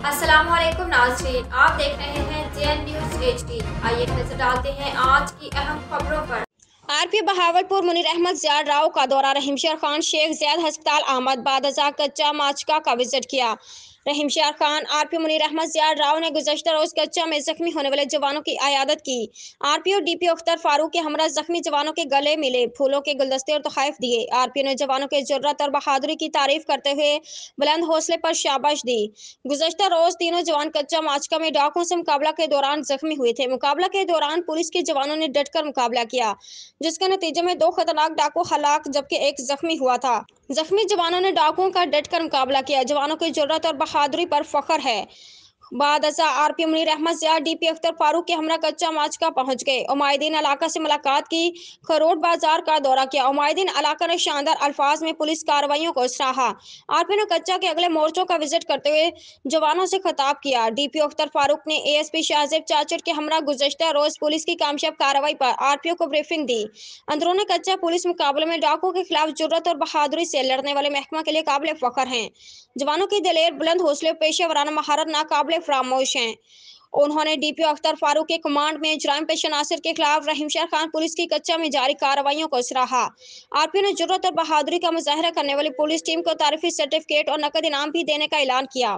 अस्सलाम वालेकुम नाज़रीन, आप देख रहे हैं JN न्यूज़ HD। आइए नजर डालते हैं आज की अहम खबरों पर। आरपी बहावलपुर मुनीर अहमद ज़ियाद राव का दौरा। रहीमशेर खान शेख ज़ैद अस्पताल आमद, बाद अज़ा कच्चा माचका का विजिट किया। रहीमशेर खान आरपी मुनीर अहमद ज़ियाद राव ने गुज़श्ता रोज़ कच्चा में जख्मी होने वाले जवानों की आयादत की। आरपीओ डीपीओ अख्तर फारूक के हमरा जख्मी जवानों के गले मिले, फूलों के गुलदस्ते और तोहफ़े दिए। आरपीओ ने जवानों के जुर्रत और बहादुरी की तारीफ करते हुए बुलंद हौसले पर शाबाश दी। गुज़श्ता रोज़ तीनों जवान कच्चा माचका में डाकुओं से मुकाबला के दौरान जख्मी हुए थे। मुकाबला के दौरान पुलिस के जवानों ने डटकर मुकाबला किया, जिसके नतीजे में 2 खतरनाक डाकू हलाक जबकि एक जख्मी हुआ था। जख्मी जवानों ने डाकुओं का डटकर मुकाबला किया। जवानों की जुर्रत और बहादुरी पर फख्र है। बाद अज़ा आरपी मुनीर अहमद ज़ियाद डीपी अख्तर फारूक के हमरा कच्चा माचका पहुंच गए। उमायदीन इलाका से मुलाकात की, खरोट बाजार का दौरा किया। उमायदीन इलाका ने शानदार अल्फाज में पुलिस कार्रवाइयों को सराहा। आरपी ने कच्चा के अगले मोर्चों का विजिट करते हुए जवानों से खिताब किया। डीपीओ अख्तर फारूक ने एएसपी शाहजेब चाचर के हमरा गुज़श्ता रोज पुलिस की कामयाब कार्रवाई पर आरपीओ को ब्रीफिंग दी। अंदरूनी कच्चा पुलिस मुकाबले में डाकुओं के खिलाफ जुर्रत और बहादुरी से लड़ने वाले महकमा के लिए काबिल फख्र हैं। जवानों की दिलेर, बुलंद हौसले, पेशेवराना महारत नाकाबिल फरामोश हैं। उन्होंने डीपीओ अख्तर फारूक के कमांड में जराइम पेश अनासर के खिलाफ रहीमशेर खान पुलिस की कच्चा में जारी कार्रवाइयों को सराहा। आरपीओ ने जुर्रत और बहादुरी का मुजाहरा करने वाली पुलिस टीम को तारीफी सर्टिफिकेट और नकद इनाम भी देने का ऐलान किया।